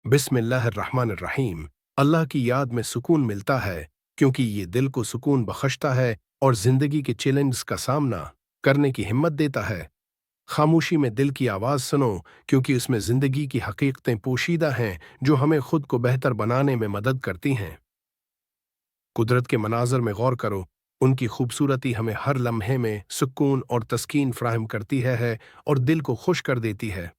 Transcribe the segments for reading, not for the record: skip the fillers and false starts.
बिस्मिल्लाहिर्रहमानिर्रहीम। अल्लाह की याद में सुकून मिलता है क्योंकि ये दिल को सुकून बख्शता है और जिंदगी के चैलेंज का सामना करने की हिम्मत देता है। खामोशी में दिल की आवाज़ सुनो क्योंकि उसमें जिंदगी की हकीकतें पोशीदा हैं जो हमें खुद को बेहतर बनाने में मदद करती हैं। कुदरत के मनाजर में गौर करो, उनकी खूबसूरती हमें हर लम्हे में सुकून और तस्कीन फराहम करती है और दिल को खुश कर देती है।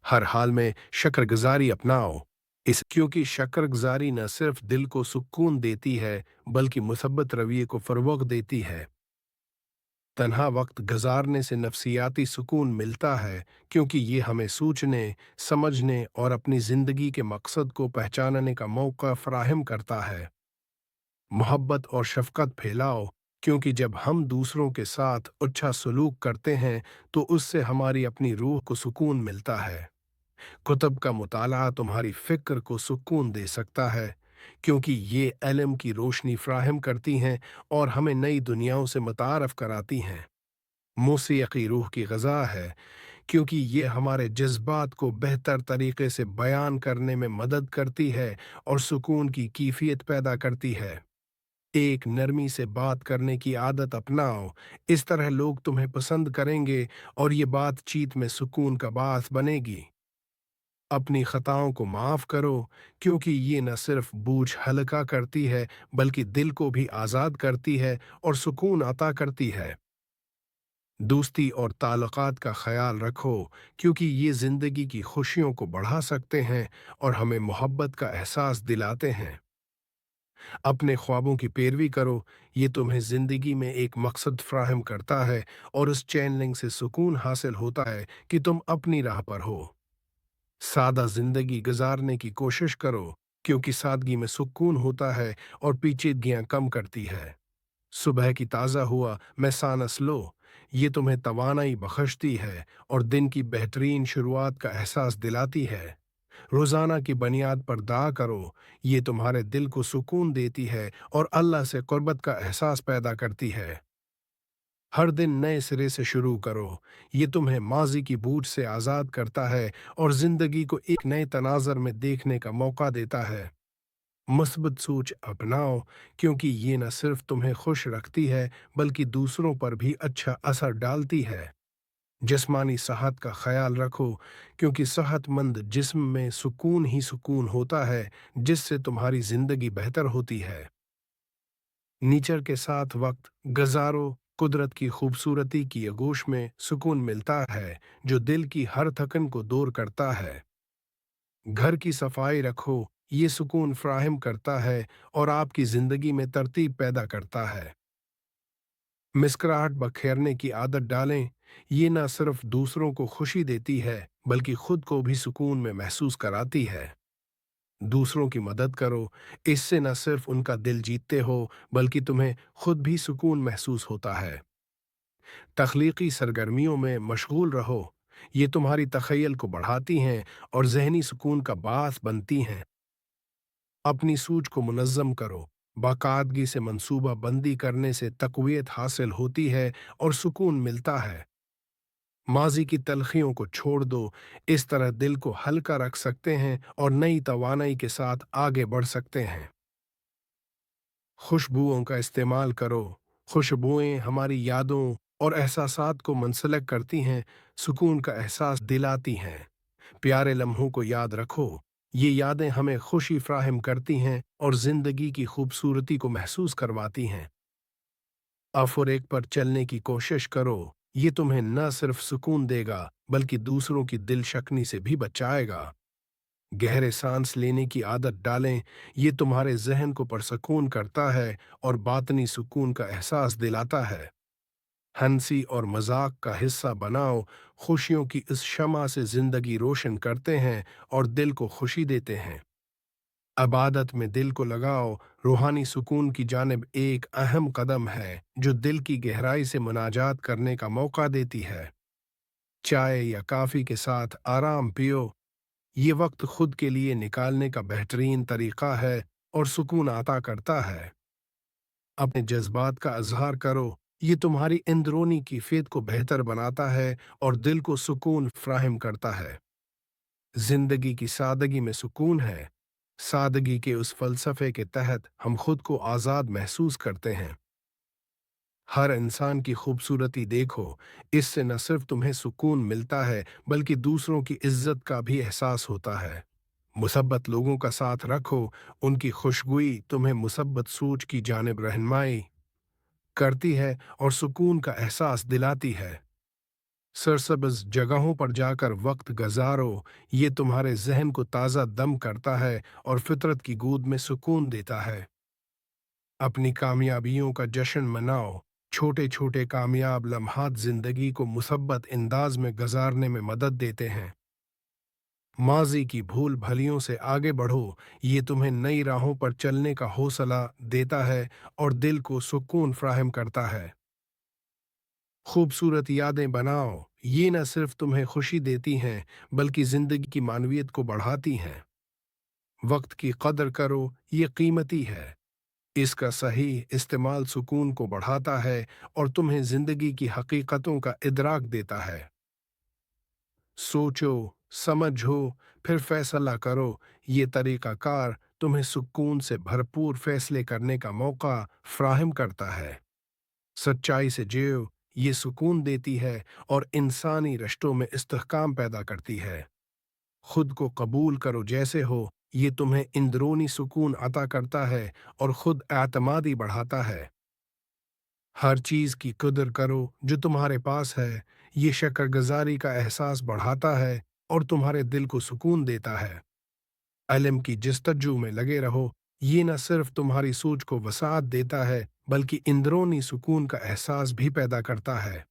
हर हाल में शक्रगुजारी अपनाओ, इस क्योंकि शक्रगुजारी न सिर्फ दिल को सुकून देती है बल्कि मुसब्बत रवैये को फरोग़ देती है। तन्हा वक्त गुजारने से नफ्सियाती सुकून मिलता है क्योंकि ये हमें सोचने, समझने और अपनी ज़िंदगी के मकसद को पहचानने का मौका फराहम करता है। मोहब्बत और शफ़क़त फैलाओ क्योंकि जब हम दूसरों के साथ अच्छा सलूक करते हैं तो उससे हमारी अपनी रूह को सुकून मिलता है। कुतुब का मुताला तुम्हारी फ़िक्र को सुकून दे सकता है क्योंकि ये इल्म की रोशनी फ़राहम करती हैं और हमें नई दुनियाओं से मुतारफ़ कराती हैं। मौसीक़ी रूह की ग़िज़ा है क्योंकि ये हमारे जज़्बात को बेहतर तरीक़े से बयान करने में मदद करती है और सुकून की कैफ़ियत पैदा करती है। एक नरमी से बात करने की आदत अपनाओ, इस तरह लोग तुम्हें पसंद करेंगे और ये बातचीत में सुकून का बास बनेगी। अपनी खताओं को माफ़ करो क्योंकि ये न सिर्फ बोझ हल्का करती है बल्कि दिल को भी आज़ाद करती है और सुकून अता करती है। दोस्ती और ताल्लुकात का ख्याल रखो क्योंकि ये ज़िंदगी की खुशियों को बढ़ा सकते हैं और हमें मोहब्बत का एहसास दिलाते हैं। अपने ख्वाबों की पैरवी करो, ये तुम्हें ज़िंदगी में एक मकसद फ्राहम करता है और उस चैनलिंग से सुकून हासिल होता है कि तुम अपनी राह पर हो। सादा जिंदगी गुजारने की कोशिश करो क्योंकि सादगी में सुकून होता है और पेचीदगियां कम करती है। सुबह की ताज़ा हुआ में सांस लो, ये तुम्हें तवानाई बख्शती है और दिन की बेहतरीन शुरुआत का एहसास दिलाती है। रोज़ाना की बुनियाद पर दुआ करो, ये तुम्हारे दिल को सुकून देती है और अल्लाह से क़ुर्बत का एहसास पैदा करती है। हर दिन नए सिरे से शुरू करो, ये तुम्हें माजी की बूझ से आज़ाद करता है और ज़िंदगी को एक नए तनाज़र में देखने का मौका देता है। मुस्बत सोच अपनाओ क्योंकि ये न सिर्फ तुम्हें खुश रखती है बल्कि दूसरों पर भी अच्छा असर डालती है। जिस्मानी सेहत का ख्याल रखो क्योंकि सेहतमंद जिस्म में सुकून ही सुकून होता है जिससे तुम्हारी ज़िंदगी बेहतर होती है। नेचर के साथ वक्त गुजारो, कुदरत की खूबसूरती की आगोश में सुकून मिलता है जो दिल की हर थकन को दूर करता है। घर की सफाई रखो, ये सुकून फ्राहम करता है और आपकी जिंदगी में तरतीब पैदा करता है। मुस्कुराहट बखेरने की आदत डालें, ये न सिर्फ दूसरों को खुशी देती है बल्कि खुद को भी सुकून में महसूस कराती है। दूसरों की मदद करो, इससे न सिर्फ उनका दिल जीतते हो बल्कि तुम्हें खुद भी सुकून महसूस होता है। तख्लीकी सरगर्मियों में मशगूल रहो, ये तुम्हारी तख़य्युल को बढ़ाती हैं और ज़हनी सुकून का बास बनती हैं। अपनी सूझ को मुनज़्ज़म करो, बाकायदगी से मंसूबा बंदी करने से तक़वियत हासिल होती है और सुकून मिलता है। माजी की तलखियों को छोड़ दो, इस तरह दिल को हल्का रख सकते हैं और नई तवानाई के साथ आगे बढ़ सकते हैं। खुशबुओं का इस्तेमाल करो, खुशबुएं हमारी यादों और एहसासात को मुंसलिक करती हैं, सुकून का एहसास दिलाती हैं। प्यारे लम्हों को याद रखो, ये यादें हमें खुशी फ्राहम करती हैं और जिंदगी की खूबसूरती को महसूस करवाती हैं। अफुर एक पर चलने की कोशिश करो, ये तुम्हें न सिर्फ सुकून देगा बल्कि दूसरों की दिल शकनी से भी बचाएगा। गहरे सांस लेने की आदत डालें, ये तुम्हारे जहन को पुरसकून करता है और बातनी सुकून का एहसास दिलाता है। हंसी और मजाक का हिस्सा बनाओ, खुशियों की इस शमा से जिंदगी रोशन करते हैं और दिल को खुशी देते हैं। इबादत में दिल को लगाओ, रूहानी सुकून की जानिब एक अहम कदम है जो दिल की गहराई से मुनाजात करने का मौका देती है। चाय या कॉफ़ी के साथ आराम पियो, ये वक्त खुद के लिए निकालने का बेहतरीन तरीका है और सुकून अता करता है। अपने जज्बात का इजहार करो, ये तुम्हारी अंदरूनी कैफियत को बेहतर बनाता है और दिल को सुकून फ्राहम करता है। जिंदगी की सादगी में सुकून है। सादगी के उस फलसफे के तहत हम खुद को आज़ाद महसूस करते हैं। हर इंसान की खूबसूरती देखो, इससे न सिर्फ तुम्हें सुकून मिलता है बल्कि दूसरों की इज्जत का भी एहसास होता है। मुसब्बत लोगों का साथ रखो, उनकी खुशगुई तुम्हें मुसब्बत सोच की जानिब रहनुमाई करती है और सुकून का एहसास दिलाती है। सरसब्ज जगहों पर जाकर वक्त गुजारो, ये तुम्हारे जहन को ताज़ा दम करता है और फितरत की गोद में सुकून देता है। अपनी कामयाबियों का जश्न मनाओ, छोटे छोटे कामयाब लम्हात जिंदगी को मुसब्बत अंदाज में गुजारने में मदद देते हैं। माजी की भूल भलियों से आगे बढ़ो, ये तुम्हें नई राहों पर चलने का हौसला देता है और दिल को सुकून फराहम करता है। खूबसूरत यादें बनाओ, ये न सिर्फ तुम्हें खुशी देती हैं बल्कि जिंदगी की मानवियत को बढ़ाती हैं। वक्त की कदर करो, ये कीमती है। इसका सही इस्तेमाल सुकून को बढ़ाता है और तुम्हें जिंदगी की हकीकतों का इदराक देता है। सोचो, समझो, फिर फैसला करो, ये तरीकाकार तुम्हें सुकून से भरपूर फैसले करने का मौका फ्राहम करता है। सच्चाई से जियो, ये सुकून देती है और इंसानी रिश्तों में इस्तेहकाम पैदा करती है। खुद को कबूल करो जैसे हो, ये तुम्हें अंदरूनी सुकून अता करता है और खुद एतमादी बढ़ाता है। हर चीज की कदर करो जो तुम्हारे पास है, ये शक्रगुजारी का एहसास बढ़ाता है और तुम्हारे दिल को सुकून देता है। इल्म की जस्तजू में लगे रहो, ये न सिर्फ तुम्हारी सोच को वसाअत देता है बल्कि अंदरूनी सुकून का एहसास भी पैदा करता है।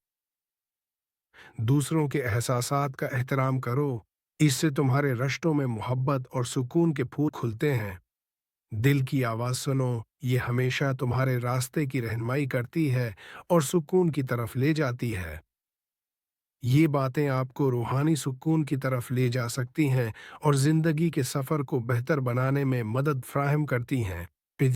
दूसरों के एहसासात का एहतराम करो, इससे तुम्हारे रिश्तों में मोहब्बत और सुकून के फूल खुलते हैं। दिल की आवाज़ सुनो, ये हमेशा तुम्हारे रास्ते की रहनुमाई करती है और सुकून की तरफ ले जाती है। ये बातें आपको रूहानी सुकून की तरफ ले जा सकती हैं और ज़िंदगी के सफ़र को बेहतर बनाने में मदद फ्राहम करती हैं।